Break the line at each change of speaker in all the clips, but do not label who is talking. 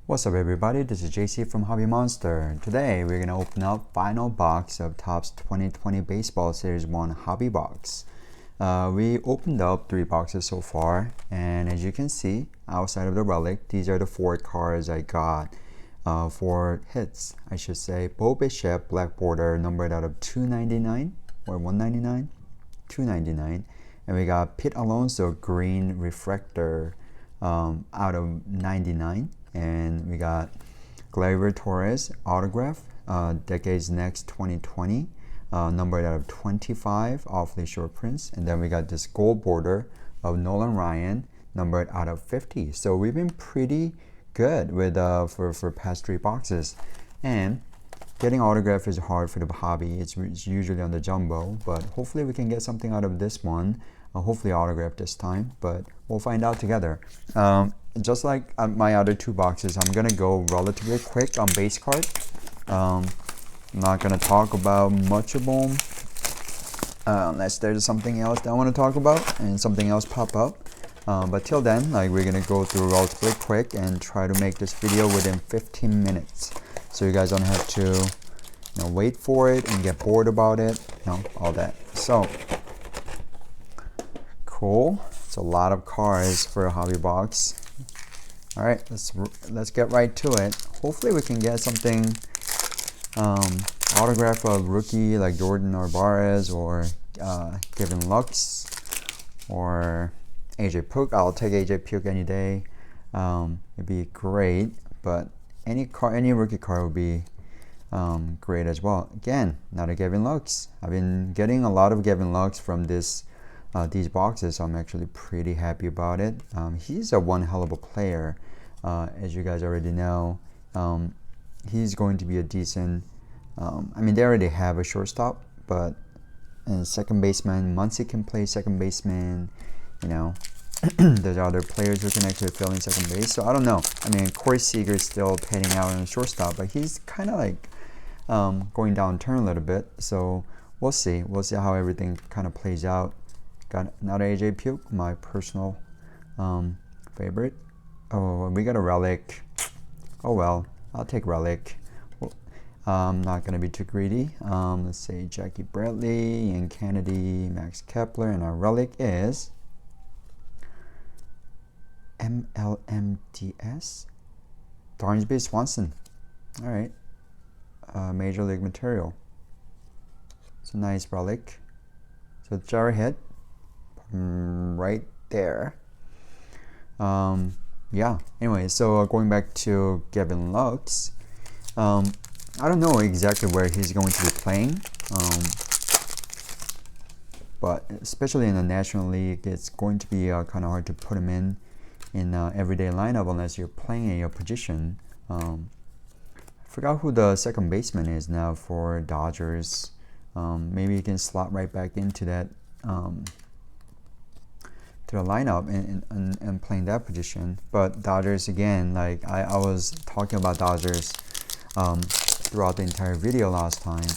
What's up everybody, this is JC from Hobby Monster. Today we're going to open up final box of Topps 2020 Baseball Series 1 Hobby Box. We opened up 3 boxes so far, and as you can see, outside of the relic, these are the 4 cards I got. 4 hits, I should say. Bo Bichette, black border, numbered out of 299 or 199? 299. And we got Pete Alonso, green refractor, out of 99. And we got Gleyber Torres autograph, Decades Next 2020, numbered out of 25, awfully short prints. And then we got this gold border of Nolan Ryan, numbered out of 50. So we've been pretty good with for past 3 boxes. And getting autograph is hard for the hobby. It's usually on the jumbo, but hopefully we can get something out of this one. Hopefully autograph this time, but we'll find out together. Just like my other 2 boxes, I'm gonna go relatively quick on base card. I'm not gonna talk about much of them unless there's something else that I want to talk about and something else pop up. But till then, we're gonna go through relatively quick and try to make this video within 15 minutes, so you guys don't have to wait for it and get bored about it, all that. So cool. It's a lot of cards for a hobby box. All right, let's get right to it. Hopefully we can get something, autograph of rookie like Jordan Narvaez or Gavin Lux or AJ Puk. I'll take AJ Puk any day. It'd be great, but any rookie card would be great as well. Again, not a Gavin Lux. I've been getting a lot of Gavin Lux from these boxes, so I'm actually pretty happy about it. He's a one hell of a player, as you guys already know. He's going to be a decent, I mean, they already have a shortstop, but second baseman, Muncy can play second baseman, there's other players who can actually fill in second base. So I don't know. I mean, Corey Seager is still panning out on shortstop, but he's kind of going downturn a little bit. So we'll see. We'll see how everything kind of plays out. Got another AJ Puk, my personal favorite. Oh, we got a relic. Oh well, I'll take relic. I'm not gonna be too greedy. Let's say Jackie Bradley, Ian Kennedy, Max Kepler, and our relic is MLMDS, Dansby Swanson. All right, major league material. It's a nice relic. So jar hit. Right there. Yeah, anyway, so going back to Gavin Lux, I don't know exactly where he's going to be playing, but especially in the National League, it's going to be kind of hard to put him in everyday lineup unless you're playing in your position. I forgot who the second baseman is now for Dodgers. Maybe he can slot right back into that to the lineup and playing that position. But Dodgers, again, I was talking about Dodgers throughout the entire video last time.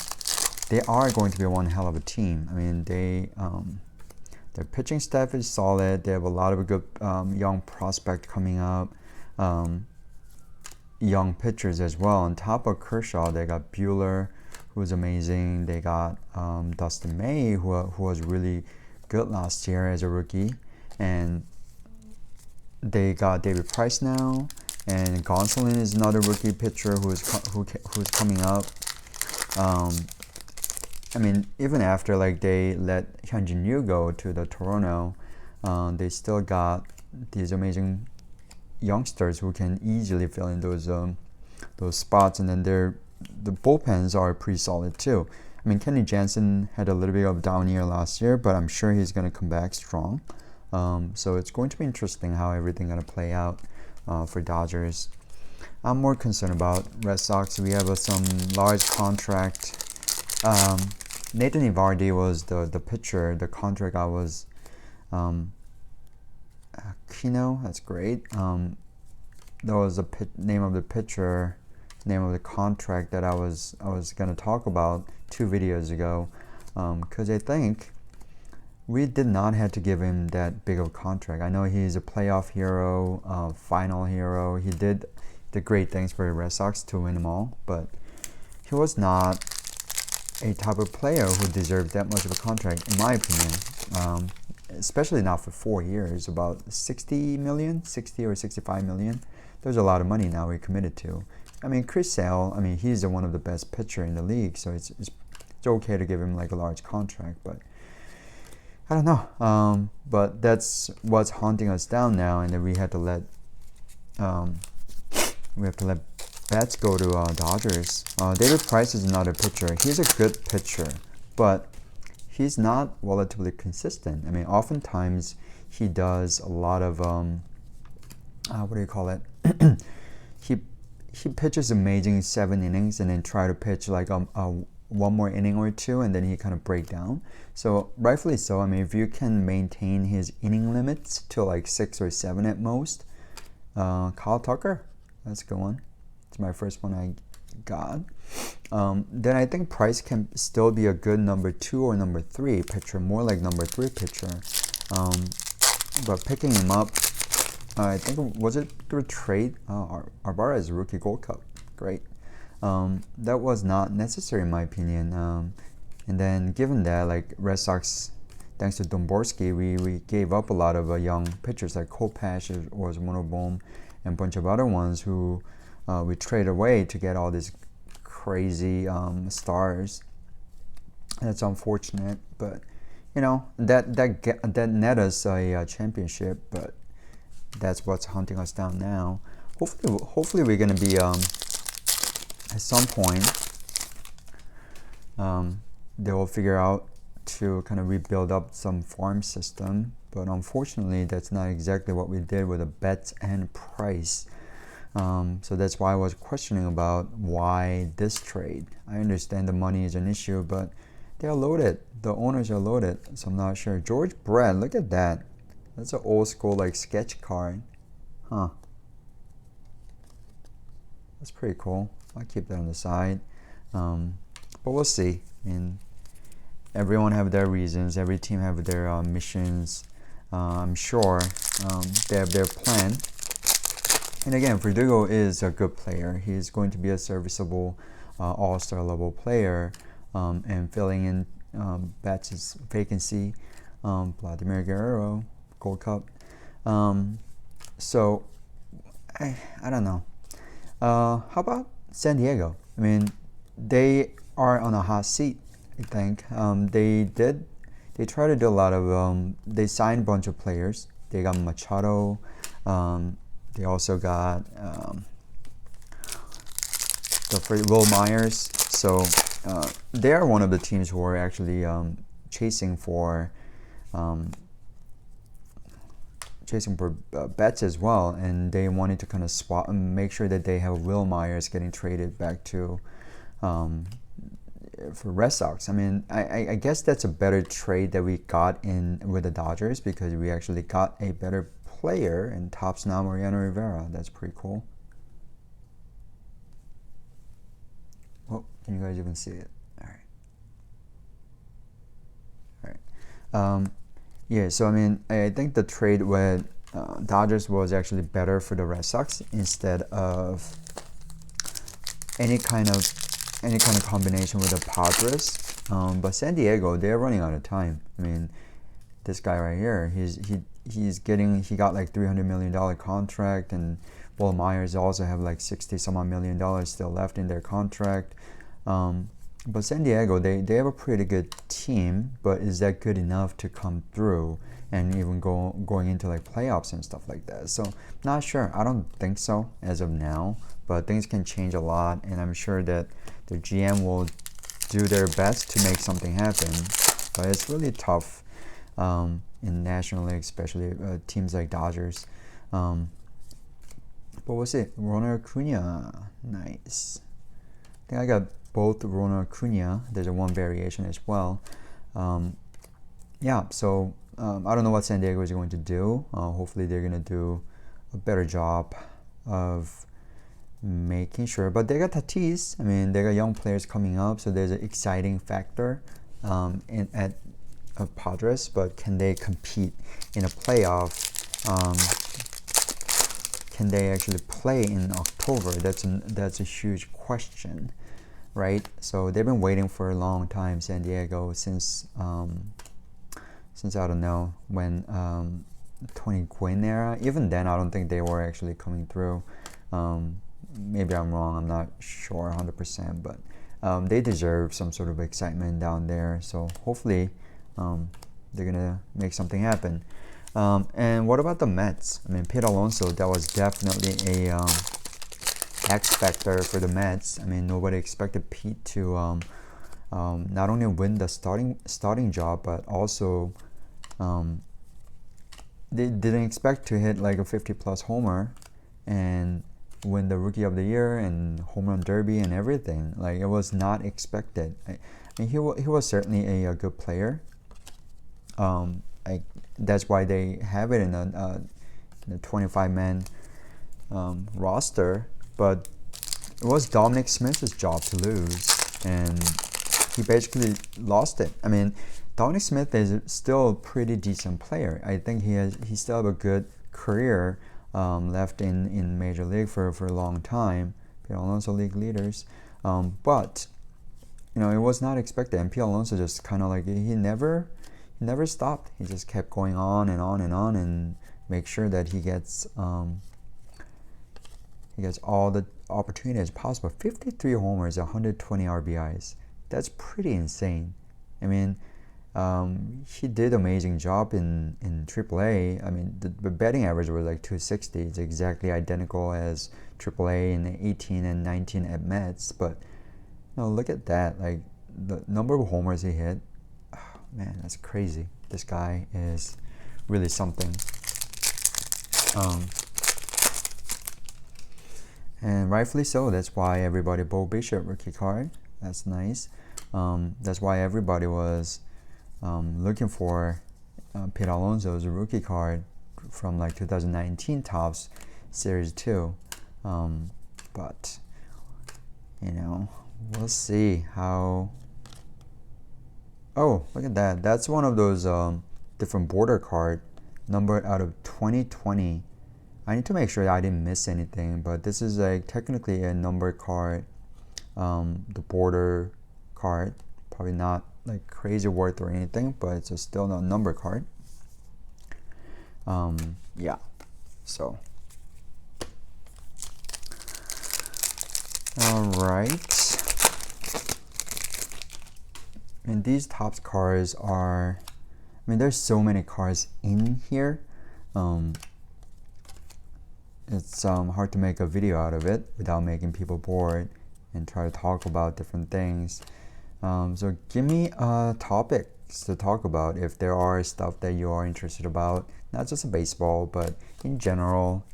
They are going to be one hell of a team. I mean, their pitching staff is solid. They have a lot of good young prospect coming up, young pitchers as well. On top of Kershaw, they got Buehler, who's amazing. They got Dustin May, who was really good last year as a rookie. And they got David Price now, and Gonsolin is another rookie pitcher who's coming up. I mean, even after they let Hyunjin Ryu go to the Toronto, they still got these amazing youngsters who can easily fill in those spots, and then the bullpens are pretty solid too. I mean, Kenny Jansen had a little bit of a down year last year, but I'm sure he's going to come back strong. So it's going to be interesting how everything going to play out for Dodgers. I'm more concerned about Red Sox. We have some large contract. Nathan Eovaldi was the pitcher. The contract I was Kino. That's great. That was the name of the pitcher, name of the contract that I was going to talk about 2 videos ago, because I think we did not have to give him that big of a contract. I know he's a playoff hero, final hero. did great things for the Red Sox to win them all, but he was not a type of player who deserved that much of a contract, in my opinion. Especially not for 4 years, about 60 million, 60 or 65 million. There's a lot of money now we committed to. I mean, Chris Sale, I mean, he's one of the best pitcher in the league, so it's okay to give him like a large contract, but I don't know. But that's what's haunting us down now, and then we have to let Betts go to Dodgers. David Price is another pitcher. He's a good pitcher, but he's not relatively consistent. I mean, oftentimes he does a lot of what do you call it? he pitches amazing 7 innings and then try to pitch like one more inning or two, and then he kind of break down. So rightfully so. I mean, if you can maintain his inning limits to like 6 or 7 at most, Kyle Tucker, that's a good one. It's my first one I got. Then I think Price can still be a good number 2 or number 3 pitcher, more like number 3 pitcher. But picking him up, I think, was it through trade? Arbarez Rookie Gold Cup, great. That was not necessary in my opinion. And then given that, like Red Sox, thanks to Dombrowski, we gave up a lot of young pitchers like Kopech was one of them, and a bunch of other ones who we traded away to get all these crazy stars. That's unfortunate, but you know that net us a championship, but that's what's hunting us down now. Hopefully we're gonna be at some point they will figure out to kind of rebuild up some farm system, but unfortunately that's not exactly what we did with the Betts and Price. So that's why I was questioning about why this trade. I understand the money is an issue, but they are loaded. The owners are loaded, so I'm not sure. George Brett, look at that. That's an old school like sketch card. Huh. That's pretty cool. I'll keep that on the side. But we'll see. I mean, everyone have their reasons. Every team have their missions. I'm sure they have their plan. And again, Verdugo is a good player. He's going to be a serviceable all-star level player, and filling in Betts' vacancy. Vladimir Guerrero, Gold Cup. So I don't know. How about San Diego? I mean, they are on a hot seat, I think. They try to do a lot of they signed a bunch of players. They got Machado. They also got Will Myers. So they are one of the teams who are actually chasing for Betts as well, and they wanted to kind of swap and make sure that they have Will Myers getting traded back to for Red Sox. I mean, I guess that's a better trade that we got in with the Dodgers, because we actually got a better player in Topps now, Mariano Rivera. That's pretty cool. Oh, can you guys even see it? All right. Yeah, so I mean, I think the trade with Dodgers was actually better for the Red Sox instead of any kind of combination with the Padres. But San Diego, they're running out of time. I mean, this guy right here, he got like $300 million contract, and Will Myers also have like $60 million still left in their contract. But San Diego, they have a pretty good team, but is that good enough to come through and even going into like playoffs and stuff like that? So not sure. I don't think so as of now, but things can change a lot, and I'm sure that the GM will do their best to make something happen. But it's really tough in National League, especially teams like Dodgers. But we'll see. Ronald Acuna, nice. I think I got both Ronald Acuna. There's a one variation as well. Yeah, so I don't know what San Diego is going to do. Hopefully they're going to do a better job of making sure. But they got Tatis. I mean, they got young players coming up, so there's an exciting factor at Padres. But can they compete in a playoff? can they actually play in October? That's a huge question, right? So they've been waiting for a long time, San Diego, since I don't know when, Tony Gwynn era. Even then, I don't think they were actually coming through. Maybe I'm wrong. I'm not sure 100%, but they deserve some sort of excitement down there. So hopefully, they're gonna make something happen. And what about the Mets? I mean, Pete Alonso, that was definitely a X factor for the Mets. I mean, nobody expected Pete to not only win the starting job, but also they didn't expect to hit like a 50-plus homer and win the Rookie of the Year and Home Run Derby and everything. Like, it was not expected. I mean, he was certainly a good player. That's why they have it in a 25-man roster. But it was Dominic Smith's job to lose, and he basically lost it. I mean, Dominic Smith is still a pretty decent player. I think he still have a good career left in Major League for a long time. Pete Alonso, league leaders, but you know, it was not expected. And Pete Alonso just kind of like he never stopped. He just kept going on and on and on, and make sure that he gets all the opportunities possible. 53 homers, 120 RBIs. That's pretty insane. I mean, he did amazing job in AAA. I mean, the batting average was like 260. It's exactly identical as AAA in 18 and 19 at Mets. But you know, look at that. Like, the number of homers he hit. Oh, man, that's crazy. This guy is really something. And rightfully so. That's why everybody Bo Bishop rookie card. That's nice. That's why everybody was looking for Pete Alonso's rookie card from like 2019 Topps Series 2. But you know, we'll see how. Oh, look at that. That's one of those different border card numbered out of 2020. I need to make sure I didn't miss anything, but this is like technically a number card, the border card. Probably not like crazy worth or anything, but it's still a number card. Yeah, so all right. And these Topps cards are, I mean, there's so many cards in here. It's hard to make a video out of it without making people bored and try to talk about different things. So give me topics to talk about if there are stuff that you are interested about, not just baseball, but in general,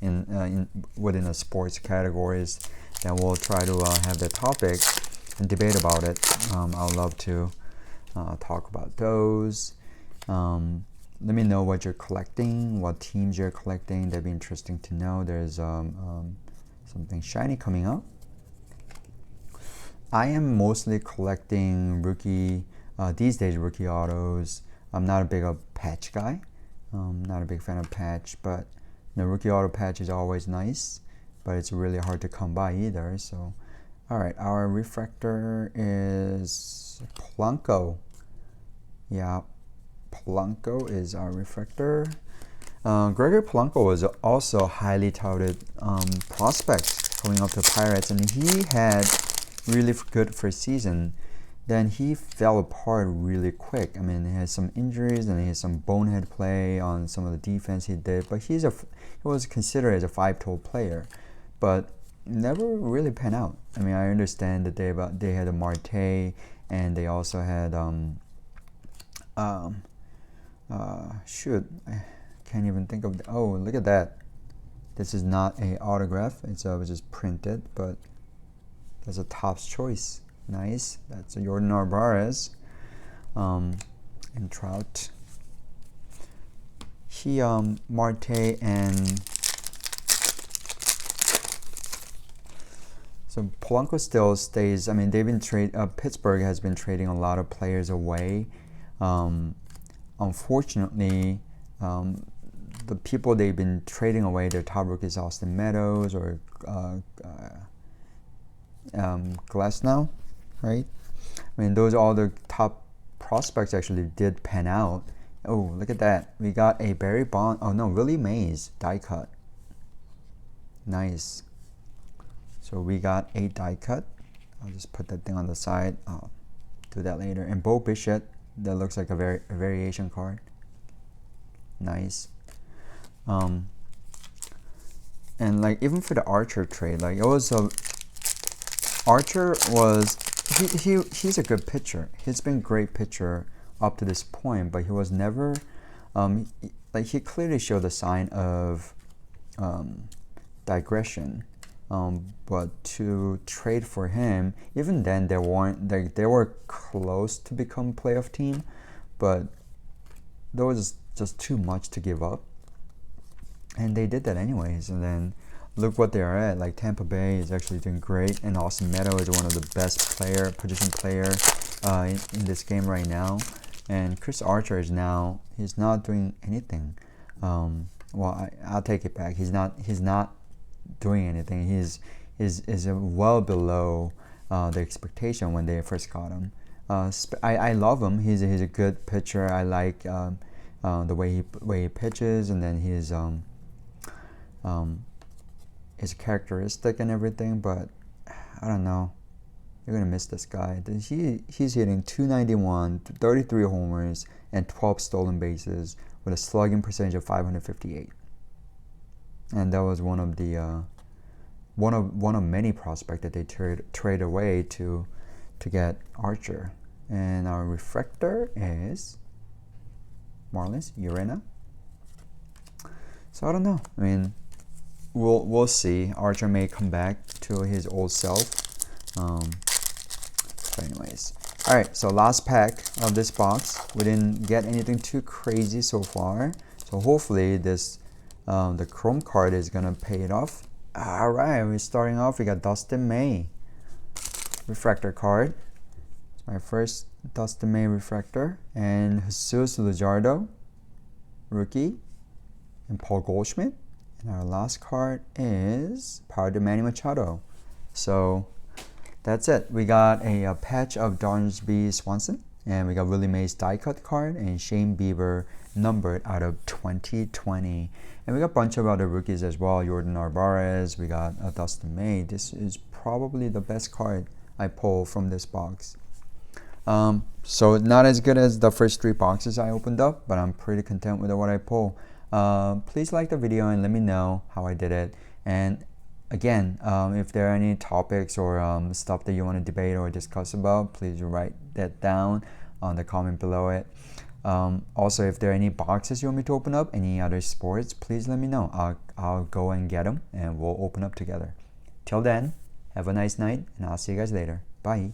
within the sports categories. Then we'll try to have that topic and debate about it. I'd love to talk about those. Let me know what you're collecting, what teams you're collecting. That'd be interesting to know. There's something shiny coming up. I am mostly collecting rookie, these days rookie autos. I'm not a big patch guy. Not a big fan of patch, but the rookie auto patch is always nice, but it's really hard to come by either. So, all right, our refractor is Polanco. Yeah, Polanco is our refractor. Gregory Polanco was also a highly touted prospect coming up to Pirates, and he had really good first season. Then he fell apart really quick. I mean, he had some injuries and he had some bonehead play on some of the defense he did. But he was considered as a 5-tool player, but never really panned out. I mean, I understand that they had a Marte, and they also had shoot, I can't even think of. Oh, look at that. This is not a autograph. It's just printed, but that's a Topps choice. Nice. That's a Jordan Narvaez. And Trout. He Marte and so Polanco still stays. I mean, they've been Pittsburgh has been trading a lot of players away. Unfortunately, the people they've been trading away their top rookies, Austin Meadows or Glasnow, right? I mean, those all the top prospects actually did pan out. Oh, look at that. We got a Barry Bonds. Oh no, Willie Mays die cut. Nice. So we got a die cut. I'll just put that thing on the side. I'll do that later. And Bo Bichette. That looks like a variation card. Nice. And like even for the Archer trade, like it was a Archer was he's a good pitcher. He's been a great pitcher up to this point, but he was never like he clearly showed a sign of digression. But to trade for him, even then they were close to become playoff team, but there was just too much to give up, and they did that anyways. And then look what they are at. Like Tampa Bay is actually doing great, and Austin Meadows is one of the best position player in this game right now. And Chris Archer is he's not doing anything. Well, I'll take it back. He's not doing anything. He's well below the expectation when they first got him. I love him. He's a good pitcher. I like the way he pitches, and then his characteristic and everything. But I don't know. You're gonna miss this guy. He's hitting 291, 33 homers, and 12 stolen bases with a slugging percentage of 558. And that was one of the one of many prospects that they trade away to get Archer. And our refractor is Marlins Urena. So I don't know. I mean, we'll see. Archer may come back to his old self. But anyways, all right. So last pack of this box. We didn't get anything too crazy so far. So hopefully this. The Chrome card is gonna pay it off. Alright, we're starting off. We got Dustin May refractor card. It's my first Dustin May refractor. And Jesus Luzardo, rookie. And Paul Goldschmidt. And our last card is Power Manny Machado. So that's it. We got a patch of Dansby Swanson. And we got Willie Mays die cut card and Shane Bieber numbered out of 2020. And we got a bunch of other rookies as well. Jordan Narvaez. We got Dustin May. This is probably the best card I pulled from this box. So not as good as the first 3 boxes I opened up, but I'm pretty content with what I pulled. Please like the video and let me know how I did it. And again, if there are any topics or stuff that you want to debate or discuss about, please write that down on the comment below it. Also, if there are any boxes you want me to open up, any other sports, please let me know. I'll go and get them and we'll open up together. Till then, have a nice night and I'll see you guys later. Bye.